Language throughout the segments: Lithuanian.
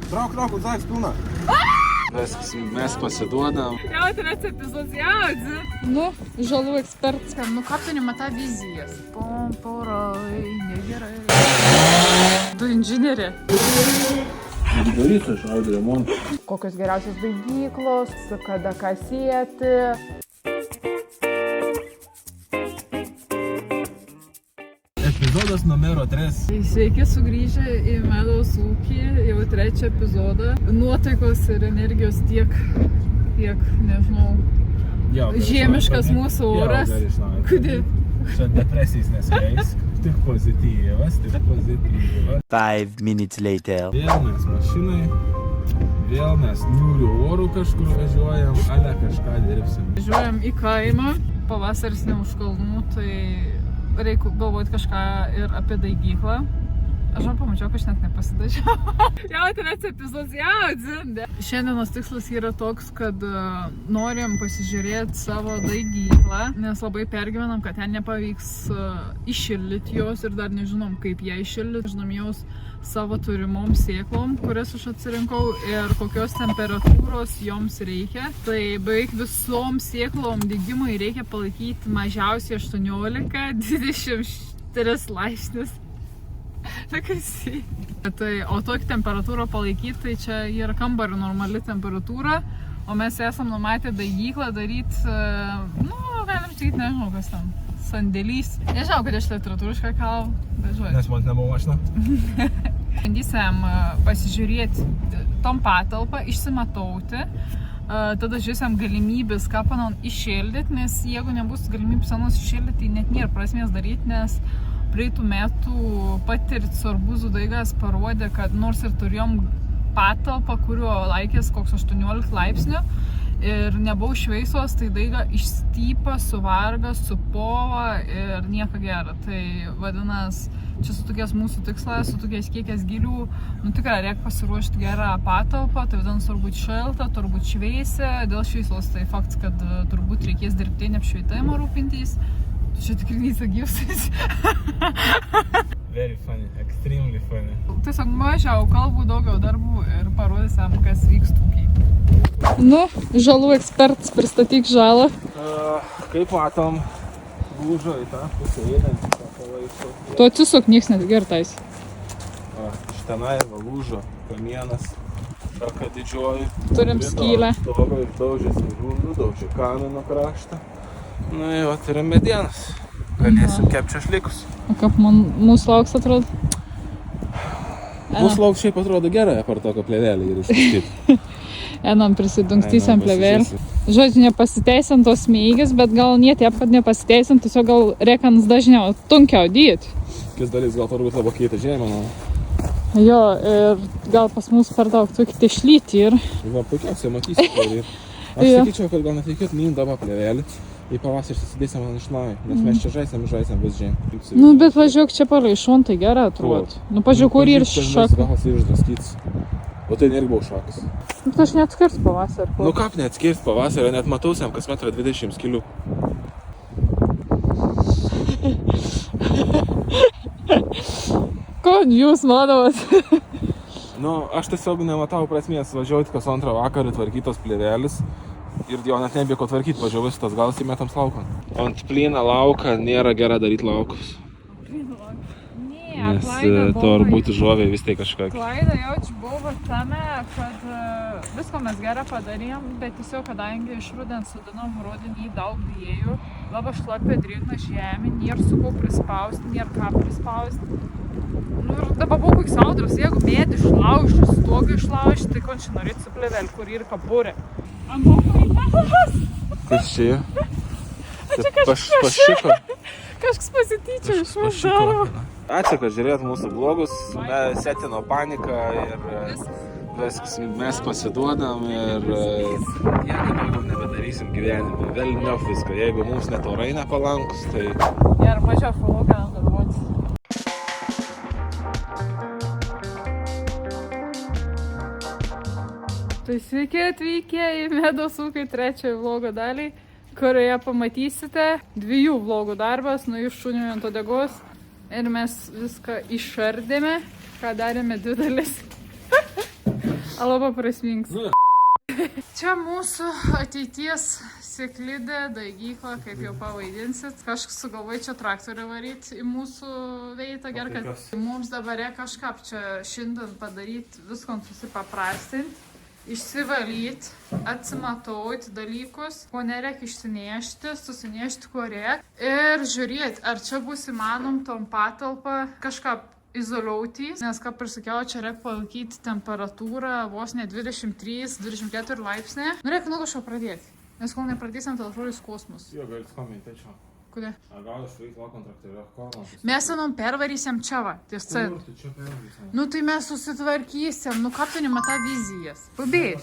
Trauk, zaiks pilna. Mes pasiduodam. Jautras epizodas jaudzi. Nu, žalų ekspertas. Nu, kapinimą tą vizijas. Pomporai, negerai. Du inžinierė. Darysiu šaudį remontą. Kokios geriausios baigyklos, kada ką sieti. Epizodas numero 3. Sveiki sugrįžę į Medaus ūkį, jau 3 epizodą. Nuotaikos ir energijos tiek nežinau, žiemiškas mūsų oras. Kodėl? Čia depresijais neskleisk. Tik pozityvas. 5 minutes later. Vėl mes mašinai. Vėl mes niūrių orų kažkur važiuojam. Ale kažką dirbsim. Važiuojam į kaimą. Pavasaris ne už kalnų, tai reikia galvoti kažką ir apie daigyklą. Aš pamačiau, kad aš net nepasidažiau. Jau 3 epizodas jaudzi. Šiandienos tikslas yra toks, kad norim pasižiūrėti savo daigyklą, nes labai pergyvenam, kad ten nepavyks iššildyti jos ir dar nežinom, kaip ją iššildyti. Žinom jos savo turimom sėklom, kurias aš atsirinkau ir kokios temperatūros joms reikia. Tai beveik visom sėklom dygimui reikia palaikyti mažiausiai 18-23 laipsnius. O tokią temperatūrą palaikyti, tai čia yra kambario normali temperatūra, o mes esam numatę daigyklą daryti, galim sakyti, nežinau kas tam, sandėlys. Nežinau, kad aš literatūriškai kalbu, bet žodžiu. Nes man nebuvo mašina. Bandysim pasižiūrėti tom patalpą, išsimatauti, tada žiūrėsim galimybės, ką panon iššildyti, nes jeigu nebus galimybės senos iššildyti, tai net nėra prasmės daryti, nes praeitų metų patirtis arbūzų daigas parodė, kad nors ir turėjom patalpą, kurio laikės koks 18 laipsnių ir nebuvo šveisos, tai daiga išstypa, suvarga, supova ir nieko gero. Tai vadinas, čia sutukės mūsų tikslas, sutukės kiekės gilių, tikrai reikia pasiruošti gerą patalpą, tai vadinas turbūt šilta, turbūt šveisė, dėl šveisos tai faktas, kad turbūt reikės dirbtinį apšveitimą rūpintys. Čia tikrai neįsagyvsis. Very funny, extremely funny. Tiesiog mažiau kalbų, daugiau darbų ir parodysim, kas vyks ūkiai. Nu, žalų ekspertas, pristatyk žalą. Kaip matom, lūžo į tą pusę einantį tą palaikų. Tu atsisuk, nieks negertais. Iš tenai lūžo kamienas, šaka didžioji. Turim skylę. Stogo ir daužėsi grūdų, daužė kamino kraštą. Nu, jau turim medienas. Galėsim kepti šašlykus. O kaip mūsų lauks atrodo? Mūsų lauks šiaip atrodo gerai, apart tokio plėvelį ir išlaikyti. Einam prisidungstysiam plėvelį. Žodžiu, nepasiteisintos smėgis, bet gal netiep, kad nepasiteisint, tiesiog gal rekans dažniau, tunkiau dėti. Kis dalis gal turbūt labai keitė žemę, Jo, ir gal pas mus per daug tokį tešlyti ir... Va, puikiausiai matysi. Aš sakyčiau, kad gal net reikėtų neint dabar plėvelį. Į pavasarį susidėsim man iš naujo, nes mes čia žaisim vis žemė. Nu, bet važiuok čia paraišon, tai gerai atrodo. Nu, pažiūrėk, kur ir šakas. Gal išdraskytis. O tai irgi buvo šakas. Nu, tai aš neatskirs pavasarį. Nu, kaip neatskirs pavasarį, net matausiam kas metrą 20 kilių. Ko jūs manot? Nu, aš tiesiog nematau prasmės važiuoti kas antrą vakarą tvarkytos plėvelis. Ir jo net nebėko tvarkyti, važiavai su tas galas įmetams lauką. Ant plyną lauką nėra gera daryti laukus. Nes to ar būtų žovė vis tai kažką. Klaida jaučiu buvo tame, kad visko mes gerą padarėm, bet tiesiog kadangi iš rudens sodinom rudenį daug vėjų, labai šlapia drėgna žemė, nėra su ko prispausti, nėra ką prispausti. Nu ir dabar buvo koks audras, jeigu medį išlaužti, stogą išlaužti, tai kon čia norėt su plėvelį, kur ir kapurė. Kas čia? Čia pašiko. Kažkas pasityčia iš mūsų daro. Ačiū, kad žiūrėt mūsų blogus, setino paniką ir mes pasiduodam ir nieko daugiau nebedarysim gyvenime. Velniop viską, jeigu mums net orai nepalankus, tai... Ir mažiau filmuką darbuotis. Tai sveiki atvykę į Medaus ūkį 3 vlogo dalį, kurioje pamatysite 2 vlogų darbas nuo iš šunių ant uodegos. Ir mes viską išardėme, ką darėme 2 dalis. Labai prasmingas. Nu, Čia mūsų ateities sėklidė, daigykla, kaip jau pavaidinsit. Kažkas sugalvoja čia traktorių varyti į mūsų veitą. Gerai, kad mums dabar reikia kažką čia šiandien padaryti, viskom susipaprastinti, išsivalyti, atsimatuoti dalykus, ko nereikia išsinešti, susinešti, ko reikia. Ir žiūrėti, ar čia bus įmanom tom patalpą kažką izoliuoti, nes kaip ir sakiau, čia reikia palaikyti temperatūrą vos ne 23-24 laipsnė. Nu, reikia nuo kažko pradėti, nes kol nepradėsim, tai atrodys kosmos. Jo, galit komentai čia. Kodėl? A gal aš veiklo kontraktorė, ko? Mes senom pervarysim čia va, ties Kur centru. tu čia pervarysim? Nu tai mes susitvarkysim, nu ką tu nemata vizijas. Pabėg.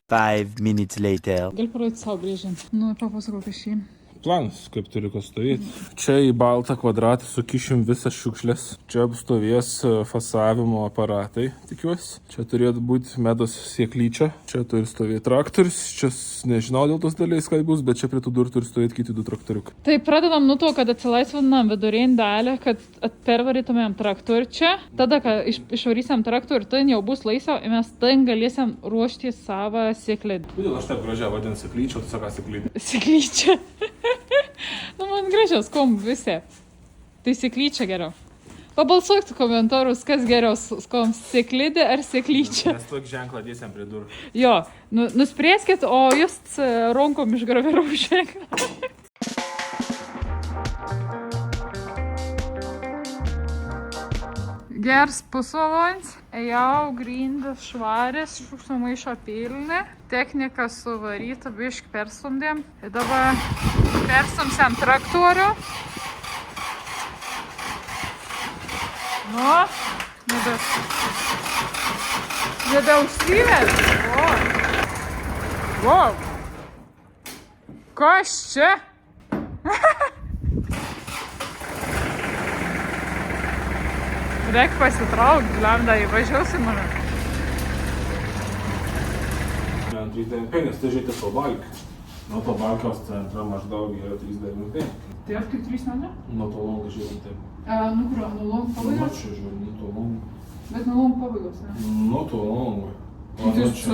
5 minutes later. Gal parodyti savo brėžinti. Nu, papasakau apie šį. Planas, kaip turi kas stovėti. Čia į baltą kvadratą sukišim visas šiukšlės. Čia stovės fasavimo aparatai, tikiuosi. Čia turėtų būti medos sieklyčia. Čia turi stovėti traktorius. Čia nežinau dėl tos dalies, kai bus, bet čia prie tų durų turi stovėti kiti 2 traktoriukai. Tai pradedam nuo to, kad atsilaisvinam vidurinį dalį, kad pervarytumėm traktorių čia. Tada, kai išvarysim traktorių, tai jau bus laisva ir mes ten galėsim ruošti savo sėklidį. Kodėl aš taip gražiai vadinu sieklyčia, tu sakai sėklydį? Sėklyčia. Nu, man gražios, kom visi. Tai sėklyčia geriau. Pabalsuokite komentarus, kas geriau, kom sėklidė ar sėklyčia. Mes tokį ženklą dėsim prie durų. Jo, nuspręskit, o jūs rankom išgravirau ženklą. Gers pusvalandis, jau grindis švaris, šiukšlių maišo pilni, technika suvaryta, biški perstumdėm. Ir dabar perstumsiam traktorių. Nu, nebeužsivės. Wow. Kas čia? Reik pasitraukti, lemda įvažiuosi mane. Ant 395, tai žiūrėti to balkį. Nuo to balkios centra maždaug yra 395. Tai aš kaip 3 metai? Nuo to longo žiūrint taip. Nu kur, nuo long Nuo pabaigos? čia žiūrint, nuo to longo. Bet nuo long pabaigos, ne? Nuo to longo. Tai Nuo čia? čia.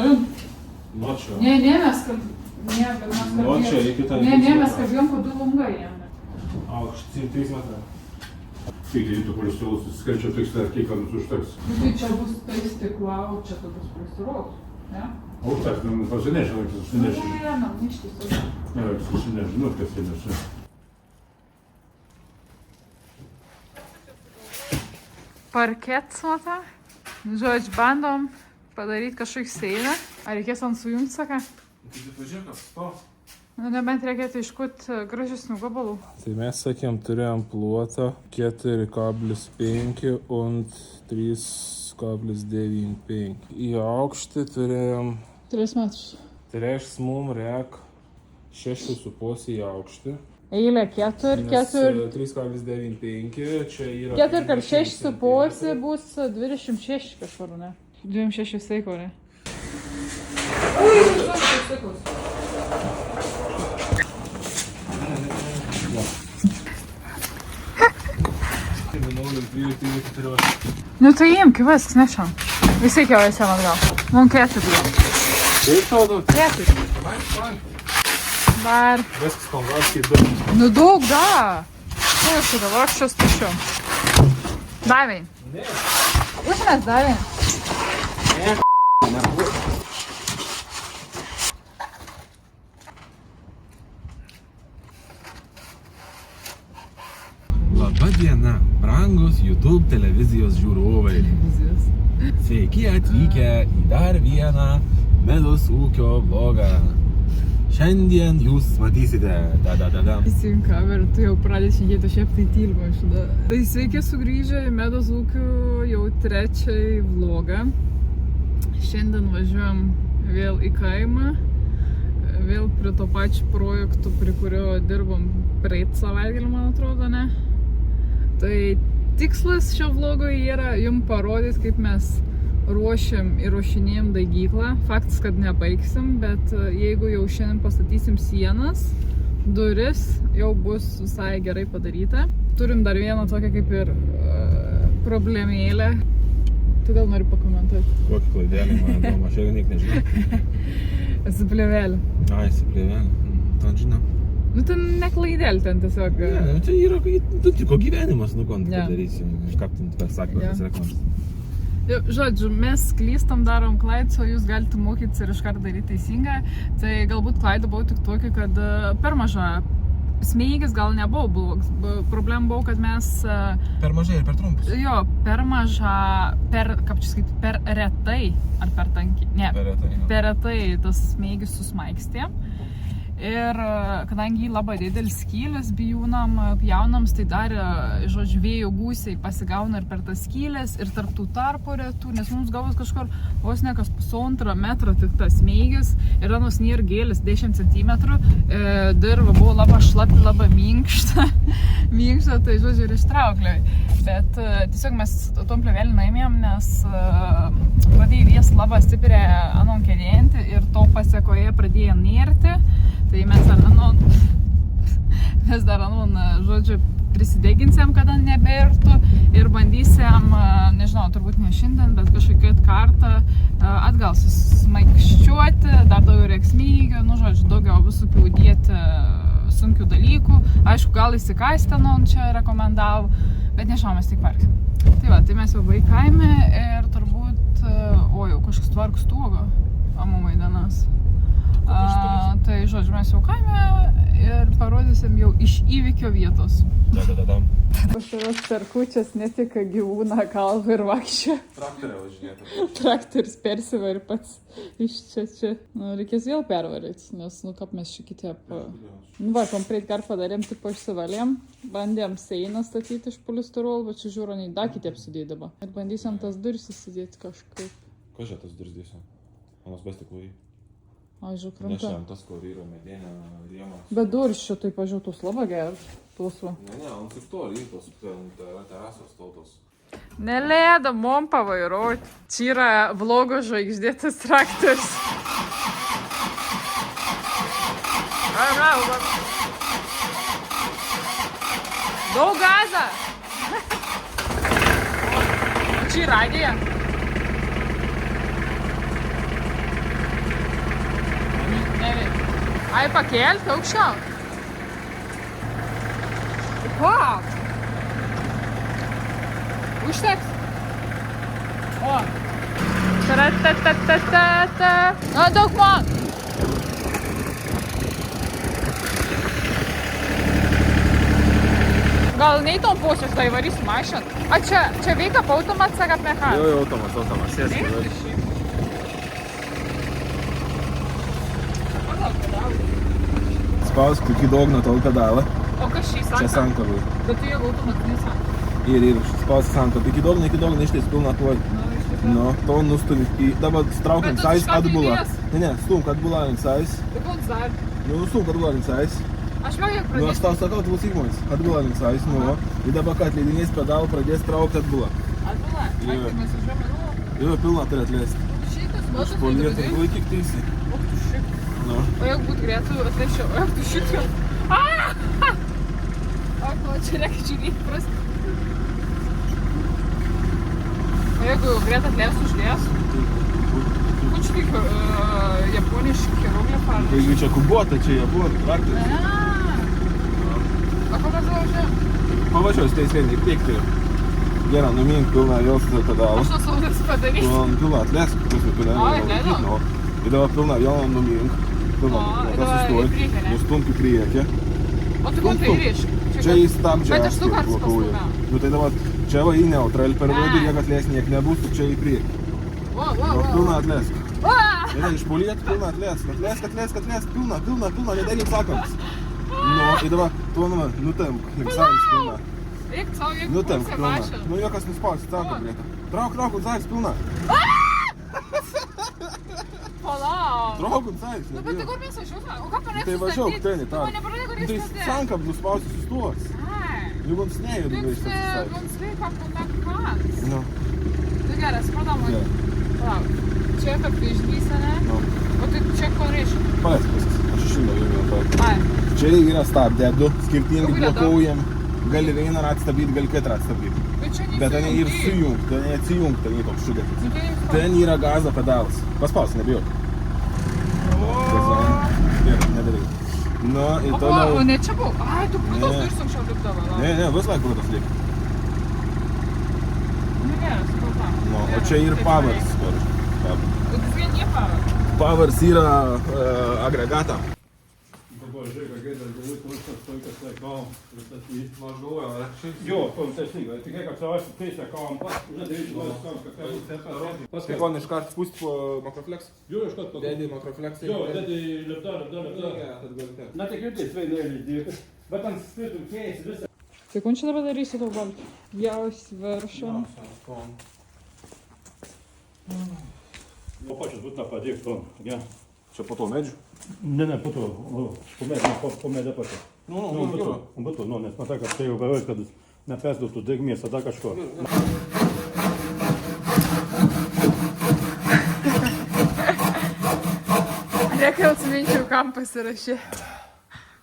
Nuo čia. Ne, mes kad... Ne, bet mes kad... Nuo čia iki ten. Ne, mes kalbėjom, kad 2 longai jame. Aukšti 3 metrai. Kaip dėlytų polistiolus, susiskaičia tiksliai, kiek mums užteks. Tai čia bus tai stikla, o čia tai bus polistirolas, ne? Užteks, nu pasinešė, laikas susinešė. Ne, neštis tada. Ne, laikas susinešė, nu kas įnešė. Parkets, mata. Žodžiu, bandom padaryti kažkokį seiną. Ar reikės ant sujungti, saką? Tai pažiūrėk, to. Nu, nebent reikėtų iškut gražesnių gabalų. Tai mes, sakėm, turėjom plotą 4,5 und 3,95. Į aukštį turėjom... 3 metrus. Tai reiškia, mums reik 6,5 į aukštį. Eilė 4, 3,95, čia yra... 4 kart 6,5 bus 26 kažkur, ne? 26 seiko, ne? Ui, 26 seikos. Nu tai imk, viskas, nešam. Visi keliaisiam atgal. Mums 4 buvo. Kaip tau daug? 4. Dar. Viskas konversijai daug. Nu daug, da. Ko aš čia dabar, aš čia stačiu. Davai. Ne. Užmės, davai. Ne, nebuvo. Labą dieną, brangus YouTube televizijos žiūrovai. Sveiki atvykę į dar vieną Medos ūkio vlogą. Šiandien jūs matysite. Įsijunk kamerą, tu jau pradės šiandien šiaip tai tylimo šitą. Tai sveiki sugrįžę į Medos ūkio jau 3 vlogą. Šiandien važiuojam vėl į kaimą. Vėl prie to pačio projektų, prie kurio dirbom praeitą savaitgalį, man atrodo, ne? Tai tikslas šio vlogo yra jums parodyti, kaip mes ruošiam ir ruošinėjom daigyklą. Faktas, kad nebaigsim, bet jeigu jau šiandien pastatysim sienas, duris jau bus visai gerai padaryta. Turim dar vieną tokią kaip ir problemėlę. Tu gal nori pakomentuoti? Kokį klaidelį, man įdomu, aš jau niek nežinau. Su plėvelė. Ai, įsiplėvelė. Ten žinau. Nu, ten ne klaidėl, ten tiesiog... Ne, čia yra, tu tiko gyvenimas, nu, ko tu Jo. padarysi. Iškaptinti per sakymą, Jo. kas reklamas. Žodžiu, mes klystam, darom klaidą, o jūs galite mokytis ir iškart daryti teisingą. Tai galbūt klaida buvo tik tokia, kad per maža. Smėgis gal nebuvo blogas. Problema buvo, kad mes... Per mažai ir per trumpus. Jo, per maža, kaip čia sakyti, per retai, ar per tankiai? Ne, Per retai, jo. per retai tas smėgis susmaikstė. Ir kadangi labai didelis skyles bijūnam, pjaunams, tai dar, žodžiu, vėjo gūsiai pasigauna ir per tas skyles, ir tarp tų tarpų retų, nes mums gavus kažkur vos ne kas 1,5 metro tik tas smėgis, yra nors nėra gėlis 10 cm, dirba buvo labai šlapi, labai minkšta, tai žodžiu ir ištraukliai. Bet tiesiog mes tom plėvelį naimėm, nes pradėjo vies labai stipriai anon kėdėjanti ir to pasiekoje pradėjo nėrti. Tai mes dar, žodžiu, prisideginsiam, kada nebeirtų ir bandysiam, nežinau, turbūt ne šiandien, bet kažkokią kartą atgal susmaikščiuoti, dar daugiau reiks smygio, nu, žodžiu, daugiau visokių dėti sunkių dalykų. Aišku, gal įsikastenon čia rekomendavo, bet nežinau, mes tik vargsim. Tai va, tai mes jau baigame ir turbūt, jau kažkas tvark stogą, amumai dienas. Tai, žodžiu, mes jau kaime ir parodysim jau iš įvykio vietos. Da-da-da-dam. Pasaros perkučias ne tik gyvūną kalvą ir vakščią. Traktorė važinėtų. Traktorius persiva ir pats iš čia. Nu, reikės vėl pervaryti, nes, nu, kaip mes šį kitą Nu, va, kompleit kar padarėm, tipo išsivalėm. Bandėm seiną statyti iš polistirol, bet čia žiūro, nei da kitė apsidėdavo. Ir bandysim tas duris įsidėti kažkaip. Ko čia tas duris? Anas be stiklai. Ai, žiūrėk, ranka. Nešiam tas, kur yra medinė rėma. Bet duris čia taip pažiūrėtus labai geras. Tuosu. Ne, on tik to rytos, terasos tautos. Neleido mum pavairuoti. Čia yra vlogo žvaigždėtas traktorius. Daug gazą. Čia radija. Ai, pakelti aukščiau. Ką? Užteks? O. Ta-ta-ta-ta-ta-ta. Na, daug man. Gal neįtom posės, tai varysim mašin. A, čia veikia automat, sakap, mechan? Jo, automat, sėsk. Spausk iki dogno tol pedalą. O kas šį Čia sako? sankabui. Bet tu jau automatinį sako. Ir spausk sankabui. Iki dogno ištiesi pilną plotį. Nu, to nustumi. Dabar straukiam Bet tu sais kažką atbulą. pridės? Ne, stumk atbulą link sais. Tai koks dar? Nu, stumk atbulą link sais. Aš vėl jau Nu, aš tau sakau, tu bus įmonės. Atbulą link sais, nu. Ir dabar, kad leidinės pedalą, pradės traukti atbulą. Atbula. Jo. Ai, tai mes užvėmė, Jo, pilną turi atleisti. šitas Aš matas polietą nedraudai. laikyk teisį. O, tu šik. Nu. O jeigu būt grėtų, atleisčiau. O, tu šik jau. O, ko, čia reikia žiūrėti pras. O jeigu grėtų atleistų uždės? Kučiu tik japoniški hieroglifą. Taigi čia kubota, čia japonų traktorius. O kokias važiuoja? Pavažiuos teisėlį, tiek tai. Gerai, numink pilną jos pedalą. Aš tas saudas padarysiu. Nu, pilną atleisk, pusę pilną. Ai, atleidau. Ir dabar pilną vėlą numink. Pilną, O, ir tas dabar į sustoji. priekį, ne? Nustumk į priekį. O tu kur tai ryšk? Čia į stabdžią. Bet aš du kaip kartus blokuoju. pastumėjau. Nu tai dabar čia va į neutralį per vidurį, Ai. jeigu atleis niek nebus, tu čia į priekį. Nu, pilną atleisk. Gerai, išpoliėti, pilną atleisk. Atleisk, pilną, nedaryk sakams. Nu, ir dabar tuo nutemk, link savęs pilną. Eik savo, jeigu Nutemk pusę pilną. mašin. Nu, jokas nuspausi, traukia, blėta. Trauk, ant savęs pilną. Palauk. Trauk ant savęs. Nu, bet tai kur mes važiuosime? O ką pareiks Tai važiuok, ten į tą. Tu mane pradėjai, kur Tai reiks sankam nuspausi sustos. Ai. Juk ant snėjų Taip, dabar išsisai. man sveika, pamekans. Nu, Tai gerai, supratau, man. gerai. Palauk. Čia kaip tu išdysė, ne? Nu, O tai čia ko reiškia? paleisk viskas. Aš išimdau jau vėl. Ai. Čia yra stabdė, du skirtingi Kokie du? blokuojam. Gali vieną ratą stabdyti, gali kitą ratą stabdyti. Bet čia bet ten ir sujungta, neatsijungta į toks šudetis. Ten yra gazo pedalas. Paspaus, nebijok. Gerai, nedarai. Nu, ir toliau... O ne čia buvo? Ai, tu plūtos ir sunčiau lipdavo. Ne, vis laik plūtos liep. Nu, geras, supratau. Nu, o čia ir powers. Vis vien nie power. Powers yra agregata. Jo, to teisingai. Tik kad savas teisė kalam pas. Paskui kon iškart spust po makroflex. Jo, iškart po. Dėdį makroflex. Jo, dėdį lipda. Na, tik judės vėliai dėti. Bet ant spirtum keisi visą. Tai kun čia dabar darysi tau balti? Jaus viršum. O pačias būtina padėk to. Čia po to medžių? Ne, po to. Po medę pačią. Būtų, nes matai, kad tai jau beveik, kad nepesdėtų degmės, tada kažko. Reikia atsiminčiau, kam pasirašė.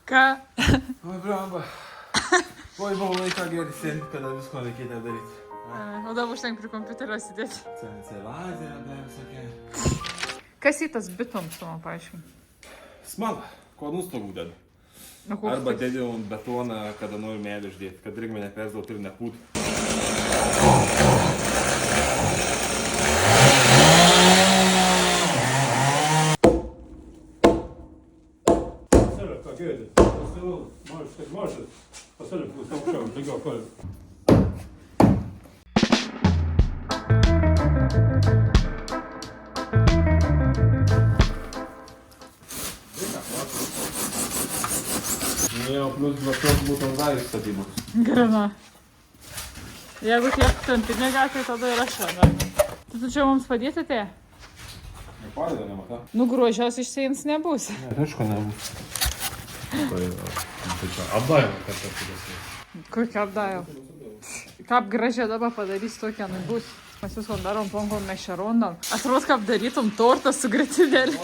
Ką? Oi, bramba. Oi, buvo laiką gerai sėdėti, kada visko reikėtų daryti. O dabar užtenk prie kompiuterio sėdėti. Lazerė, dar visokie. Kas į tas bitoms, tu man paaiškini? Smala, ko nustogų dedu. Arba dėdėjau ant betoną, kada noriu medį uždėti, kad drėgmė nepersdautų ir nepūtų. Pasėlė, ką gėdė. Pasėlė, mažas. Pasėlė, aukščiau, lygiau kol. Jau plus blokos būtų angaris statybos. Grina. Jeigu tiek centrinė gatvė, tada ir aš šalia. Tu čia mums padėti te? Nepadeda, nemata. Nu, gruožios išsėjins nebus. Ne, aišku, nebus. Apdavimą, kad tas padėsi. Kokia apdavimą? Kaip gražiai dabar padarys tokia, nu bus. Mes visko darom, ponkom mes čia rondam. Atrodo, kaip darytum tortą su grėtinėlį.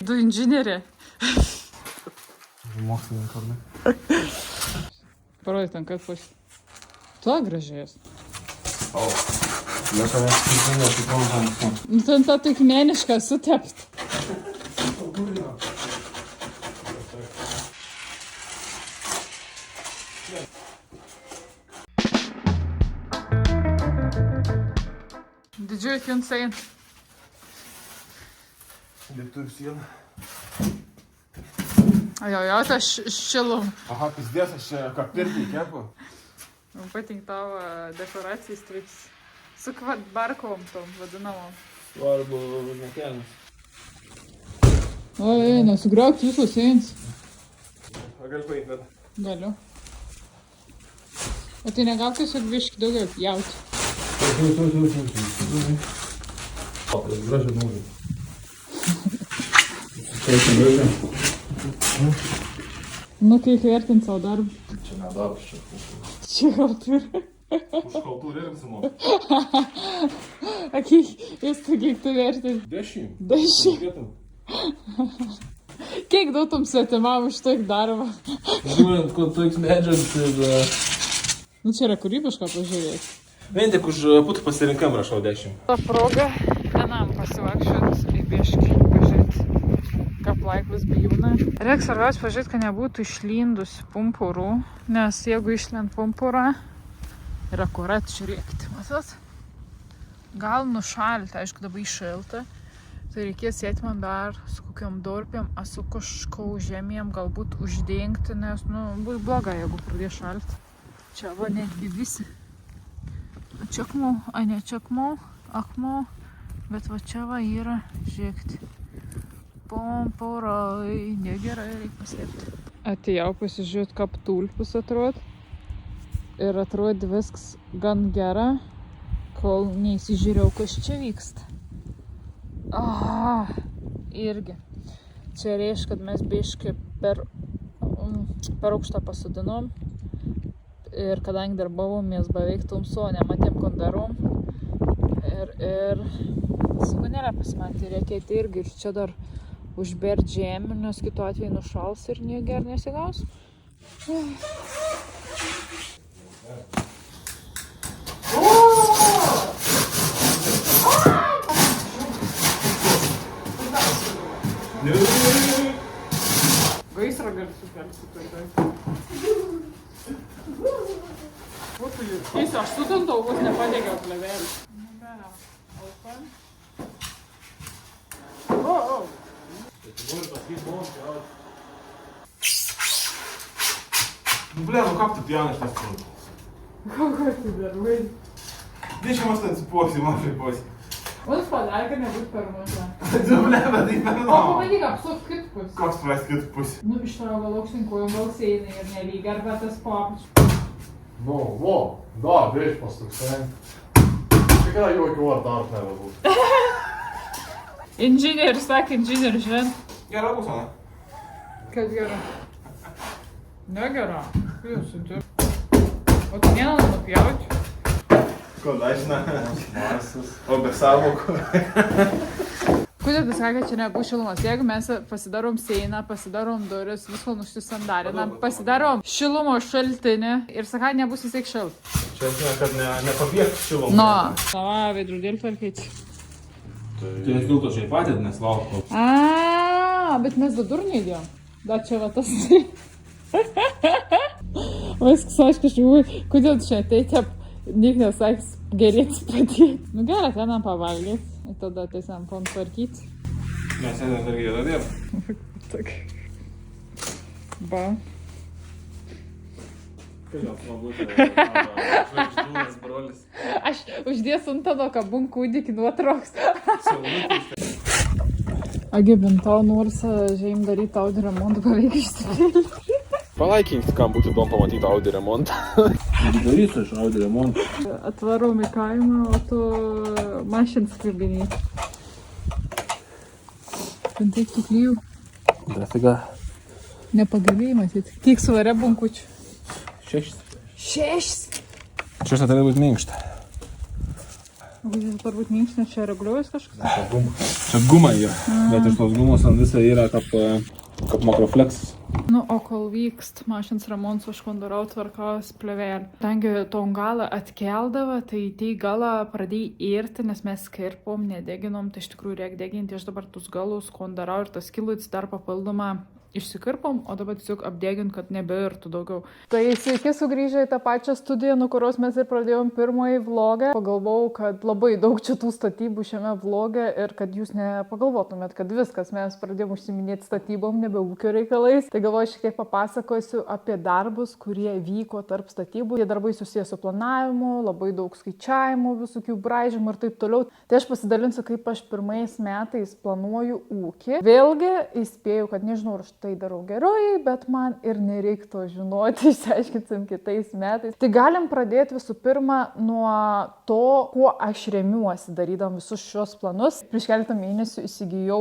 Du inžinierė. Mokslininkai, ar ne? Parodyt, ten kad pas... Tuo gražiais. O, lieka mes skirtingo priklausomos. Nu, ten ta tik meniška sutept. Did you insane? Lietuvių siena. Jo, tai šilum. Aha, pizdės, aš čia ką pirkį kepu. Man patink tavo dekoracijai striks. Su barkom tom vadinamom. Svarbu nekelnis. O, nesugriauk visus eins. A gali paimti, bet... Galiu. O tai negauk tiesiog biškį daugiau pjauti. O, tai gražiai nori. Nu, kaip vertint savo darbą. Čia nedarbas, čia. Čia gal turi. Už kultūrą ir apsimoka. Akiai, jis tu kiek tu vertint. 10. 10. Kiek duotum svetimam už tiek darbą? Žiūrint, kur toks medžiams ir... Nu, čia yra kūrybiška pažiūrėti. Vien tik už putų pasirinkam rašau 10. Ta proga vienam pasivakščiot į biškį pažiūrėti, kaip laikus bijūna. Reiks svarbiausia pažiūrėti, kad nebūtų išlindusi pumpurų, nes jeigu išlind pumpurą, yra kurat žiūrėkite, matot? Gal nušalti, aišku, dabar iššalta, tai reikės sėti man dar su kokiam durpėm, a su kažko žemėm galbūt uždengti, nes, nu, bus bloga, jeigu pradės šalti. Čia va netgi visi. Čakmo, a ne čakmo, akmo, bet va čia va yra, žiūrėkite, pumpurai, negerai, reikia paslėpti. Atėjau pasižiūrėti, kaip tulpus atrodo. Ir atrodo viskas gan gera, kol neįsižiūrėjau, kas čia vyksta. Irgi. Čia reiškia, kad mes biškai per aukštą pasodinom. Ir kadangi dar buvomės beveik tamso, nematėm, ko darom. Ir sunku nėra pasimatyti, reikia eiti irgi ir čia dar užbėrt žemę, nes kitu atveju nušals ir nieko nesigaus. Gaisrą gali sukelti tai. Keisiu, aš sutantau, vos nepadegiau plevelį. Ну, бля, ну как ты пьяный так круто? Kokia tu darbai? Дышим станципоси, мафи поси. Vos padarė, nebūt per maža. Du, bля, bet tai per O, naujo. pamatyk, apsuk kitpus. Koks suprast kitų pusė? Nu, iš tavo gal aukštinkojų balseinai ir nelyg, arba tas papučius. No, vo, da, veš pastuksai. Tikrai jokio ar nevar būtų. Inžinierius, sakė, inžinierius, žin. Gera būsena. Kad gera. Negera. Jūs sunti. O tu vieną nupjauti? Ko dažna? O be savokų. Kodėl tu sakė, čia nebus šilumas? Jeigu mes pasidarom seiną, pasidarom duris, visko nusisandarinam, pasidarom šilumo šaltinį ir sakai, nebus vis tiek šalt. Čia esmė, kad nepabėgtų šilumą. No. Sava, veidrodėlį tvarkyti. Tai aš dėl to šiai patėt, nes laukiu. Bet mes dadur neįdėjom. Da čia va tas. Viskas, aišku, žiūrėjau, kodėl čia ateitė, niek nesakys gerėtis pradėti. Nu gerai, ten pavalgyti. Ir tada tiesiam pom tvarkyti. Mes šiandien dar gėda dirba. Tak. Ba. Žvaigždūnas brolis. Aš uždėsiu ant tado, kad bum kūdikį nuotrauks. Agi, bintau nors žaim daryti Audi remontą, paveik išsipėlį. Palaikink, kam būtų įdomu pamatyti Audi remontą. Darysiu iš Audi remontą. Atvarom į kaimą, o tu mašins skrbinyti. Pintai kiklyjų. Dafiga. Nepagalėjai matyti. Kiek svarė bunkučių? 6. 6? Čia aš neturėjau būti minkštą. Būtų turbūt minkštinė, čia reguliuojas kažkas? Čia guma yra, bet iš tos gumos ant visą yra kaip makrofleksas. Nu, o kol vykst mašins remontas, aš kondarau tvarkos plėvelį. Tangi ton galą atkeldavo, tai galą pradėjai irti, nes mes skirpom, nedeginom, tai iš tikrųjų reikia deginti. Aš dabar tus galus kondarau ir tas kilutis dar papildomą išsikirpom, o dabar tiesiog apdegint, kad nebeirtų daugiau. Tai sveiki sugrįžę į tą pačią studiją, nuo kurios mes ir pradėjom pirmąjį vlogą. Pagalvojau, kad labai daug čia tų statybų šiame vloge ir kad jūs nepagalvotumėt, kad viskas, mes pradėjom užsiminėti statybom, nebe ūkio reikalais. Tai galvoju, šiek tiek papasakosiu apie darbus, kurie vyko tarp statybų. Tie darbai susijęs su planavimu, labai daug skaičiavimų, visokių braižymų ir taip toliau. Tai aš pasidalinsiu, kaip aš pirmais metais planuoju ūkį. Vėlgi įspėju, kad nežinau, ar tai darau gerai, bet man ir nereiktų žinoti, išsiaiškinsim kitais metais. Tai galim pradėti visų pirma nuo to, kuo aš remiuosi darydam visus šios planus. Prieš keletą mėnesių įsigijau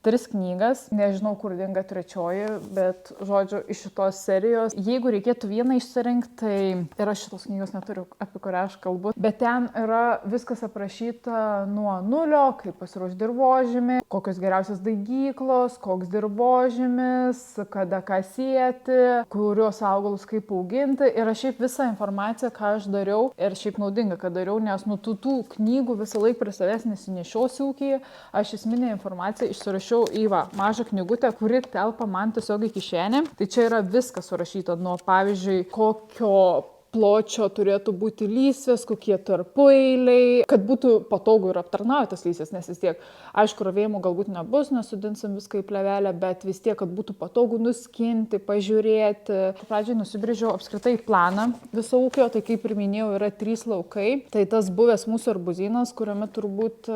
3 knygas, nežinau, kur dinga 3, bet, žodžiu, iš šitos serijos. Jeigu reikėtų vieną išsirinkti, tai ir aš šitos knygos neturiu, apie kurią aš kalbu, bet ten yra viskas aprašyta nuo nulio, kaip pasiruošti dirvožemį, kokios geriausios daigyklos, koks dirvožemis, kada ką sieti, kuriuos augalus kaip auginti. Ir aš šiaip visą informaciją, ką aš dariau, ir šiaip naudinga, kad dariau, nes nu tų knygų visą laiką prie savęs nesinešiosiu ūkyje. Aš esminę informaciją išsirašiau į mažą knygutę, kuri telpa man tiesiog į kišenę. Tai čia yra viskas surašyta, nuo pavyzdžiui, kokio pločio turėtų būti lysvės, kokie tarpueiliai, kad būtų patogu ir aptarnauti tas lysvės, nes vis tiek, aišku, ravėjimų galbūt nebus, nesudinsim viską į plevelę, bet vis tiek, kad būtų patogu nuskinti, pažiūrėti. Pradžiai nusibrėžiau apskritai planą viso ūkio, tai kaip ir minėjau, yra 3 laukai. Tai tas buvęs mūsų arbuzynas, kuriame turbūt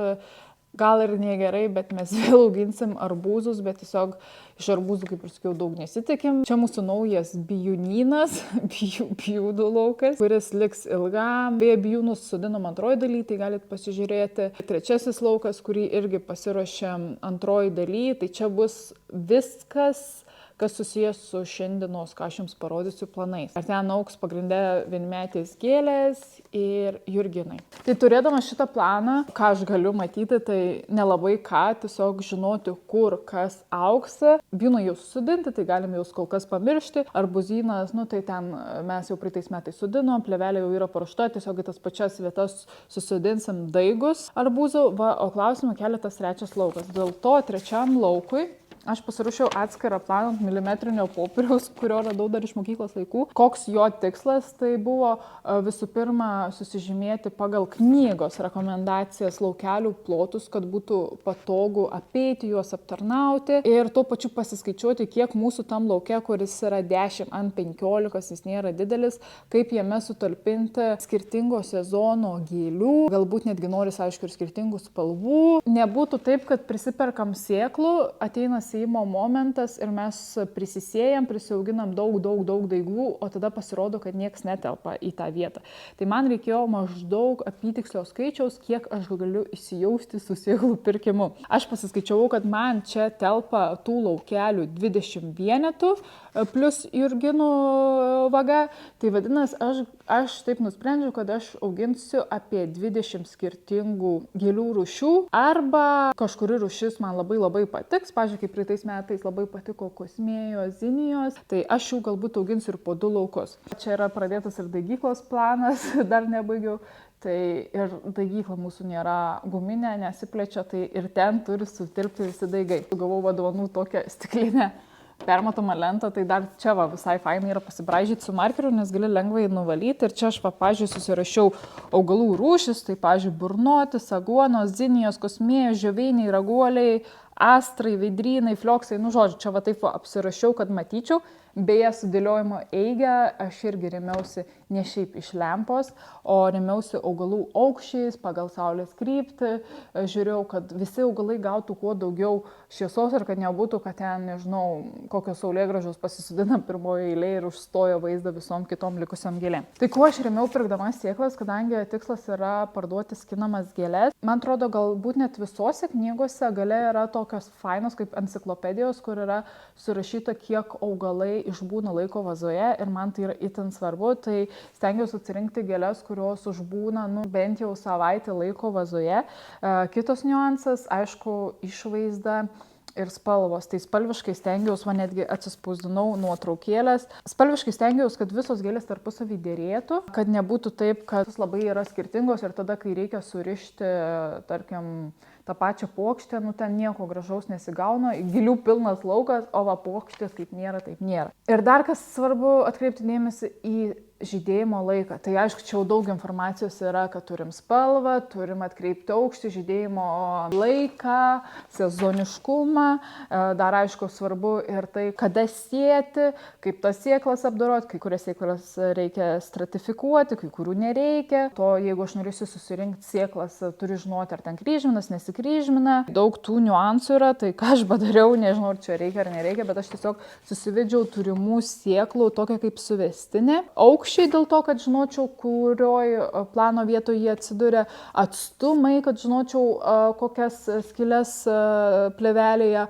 gal ir negerai, bet mes vėl auginsim arbūzus, bet tiesiog iš arbūzų, kaip ir sakiau, daug nesitikim. Čia mūsų naujas bijūnynas, bijūdų laukas, kuris liks ilgam. Beje, bijūnus sodinom 2 daly, tai galit pasižiūrėti. 3 laukas, kurį irgi pasiruošėm 2 daly, tai čia bus viskas, kas susijęs su šiandienos, ką aš jums parodysiu, planais. Ir ten augs pagrindė vienmetės gėlės ir jurginai. Tai turėdama šitą planą, ką aš galiu matyti, tai nelabai ką, tiesiog žinoti, kur kas augs. Bijūnai jau susodinti, tai galime jau kol kas pamiršti. Arbuzynas, nu tai ten mes jau praeitais metais sodinom, plevelė jau yra paruošta, tiesiog į tas pačias vietas susodinsim daigus arbūzų. O klausimą kelia tas 3 laukas. Dėl to 3 laukui Aš pasiruošiau atskirą planą ant milimetrinio popieriaus, kurio radau dar iš mokyklos laikų. Koks jo tikslas, tai buvo visų pirma susižymėti pagal knygos rekomendacijas laukelių plotus, kad būtų patogu apeiti juos, aptarnauti ir tuo pačiu pasiskaičiuoti, kiek mūsų tam lauke, kuris yra 10 ant 15, jis nėra didelis, kaip jame sutalpinti skirtingo sezono gėlių, galbūt netgi noris, aišku, ir skirtingų spalvų. Nebūtų taip, kad prisiperkam sėklų, ateina seimo momentas ir mes prisisėjam, prisiauginam daug daigų, o tada pasirodo, kad nieks netelpa į tą vietą. Tai man reikėjo maždaug apytikslio skaičiaus, kiek aš galiu įsijausti su sėklų pirkimu. Aš pasiskaičiavau, kad man čia telpa tų laukelių 20 vienetų plus jurginų vaga. Tai vadinasi, aš taip nusprendžiau, kad aš auginsiu apie 20 skirtingų gėlių rūšių arba kažkuri rūšis man labai patiks. Pavyzdžiui, kaip praeitais metais labai patiko kosmėjos, zinijos, tai aš jų galbūt auginsiu ir po 2 laukus. Čia yra pradėtas ir daigyklos planas, dar nebaigiau. Tai ir daigykla mūsų nėra guminė, nesiplečia, tai ir ten turi sutilpti visi daigai. Gavau vadovanų tokią stiklinę permatomą lentą, tai dar čia visai fainai yra pasibraižyti su markeriu, nes gali lengvai nuvalyti. Ir čia aš, pavyzdžiui, susirašiau augalų rūšis, tai, pavyzdžiui, burnotis, aguonos, zinijos, kosmėjos, žioveiniai, raguoliai, astrai, veidrynai, flioksai, žodžiu, čia taip apsirašiau, kad matyčiau. Beje, sudėliojimo eigą aš irgi remiausi ne šiaip iš lempos, o remiausi augalų aukščiais, pagal saulės kryptį. Žiūrėjau, kad visi augalai gautų kuo daugiau šviesos ir kad nebūtų, kad ten, nežinau, kokios saulėgražos pasisudina pirmoje eilėje ir užstojo vaizdą visom kitom likusiam gėlėm. Tai kuo aš remiau pirkdama sėklas, kadangi tikslas yra parduoti skinamas gėlės. Man atrodo, galbūt net visose knygose gale yra tokios fainos kaip enciklopedijos, kur yra surašyta, kiek augalai išbūna laiko vazoje ir man tai yra itin svarbu, tai stengiausi atsirinkti gėles, kurios užbūna bent jau savaitę laiko vazoje. Kitos niuansas, aišku, išvaizda ir spalvos. Tai spalviškai stengiausi, netgi atsispausdinau nuotraukėlės. Spalviškai stengiausi, kad visos gėlės tarpusavy dėrėtų, kad nebūtų taip, kad labai yra skirtingos ir tada, kai reikia surišti, tarkim, tą pačią puokštę, ten nieko gražaus nesigauna, gilių pilnas laukas, o va puokštės kaip nėra, taip nėra. Ir dar kas svarbu atkreipti dėmesį į žydėjimo laiką. Tai aišku, čia jau daug informacijos yra, kad turim spalvą, turim atkreipti aukštį, žydėjimo laiką, sezoniškumą. Dar aišku, svarbu ir tai, kada sėti, kaip tas sėklas apdoroti, kai kurias sėklas reikia stratifikuoti, kai kurių nereikia. To, jeigu aš norėsiu susirinkti sėklas, turiu žinoti, ar ten kryžminas, nesikryžmina. Daug tų niuansų yra, tai ką aš padariau, nežinau, ar čia reikia ar nereikia, bet aš tiesiog susivedžiau turimų sėklų, tokią kaip suvestinė. Aukščiai dėl to, kad žinočiau, kurioj plano vietoje jie atsiduria, atstumai, kad žinočiau, kokias skylės plėvelėje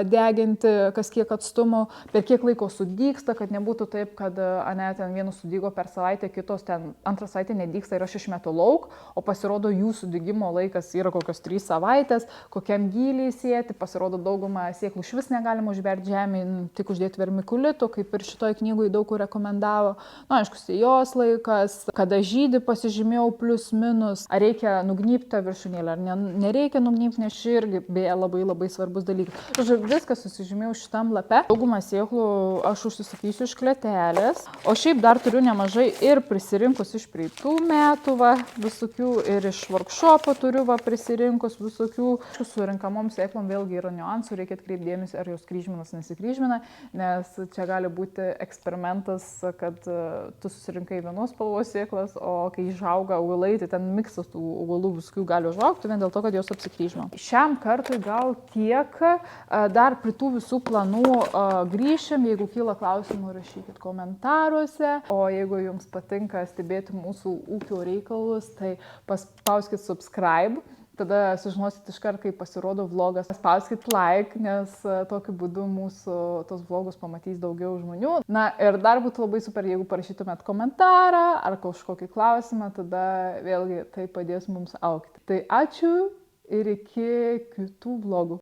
deginti, kas kiek atstumų, per kiek laiko sudygsta, kad nebūtų taip, kad ten vienus sudygo per savaitę, kitos ten antrą savaitę nedygsta ir aš išmetu lauk, o pasirodo jų sudygimo laikas yra kokios 3 savaitės, kokiam gyliai sėti, pasirodo daugumą sėklų iš vis negalima užberti žemėje, tik uždėti vermikulitų, kaip ir šitoj knygoje daug kur rekomendavo. Aišku, sėjos laikas, kada žydi pasižymėjau plius minus, ar reikia nugnybti viršūnėlę, ar nereikia nugnybti, nes ši irgi beje labai svarbus dalykas. Žodžiu, viską susižymėjau šitam lape. Daugumą sėklų aš užsisakysiu iš kletelės, o šiaip dar turiu nemažai ir prisirinkus iš praeitų metų, visokių, ir iš workshopo turiu prisirinkus visokių. Surinkamom sėklom vėlgi yra niuansų, reikia atkreipti dėmesį, ar jos kryžminas nesikryžmina, nes čia gali būti eksperimentas, kad tu susirinkai vienos spalvos sėklas, o kai išauga augalai, tai ten miksas tų augalų visokių gali užaugti vien dėl to, kad jos apsikryžmino. Šiam kartui gal tiek. Dar prie tų visų planų grįšim, jeigu kyla klausimų, rašykit komentaruose, o jeigu jums patinka stebėti mūsų ūkio reikalus, tai paspauskit subscribe, tada sužinosit iškart, kai pasirodo vlogas. Spauskit like, nes tokiu būdu mūsų tos vlogus pamatys daugiau žmonių. Na ir dar būtų labai super, jeigu parašytumėt komentarą ar kažkokį klausimą, tada vėlgi tai padės mums augti. Tai ačiū ir iki kitų vlogų.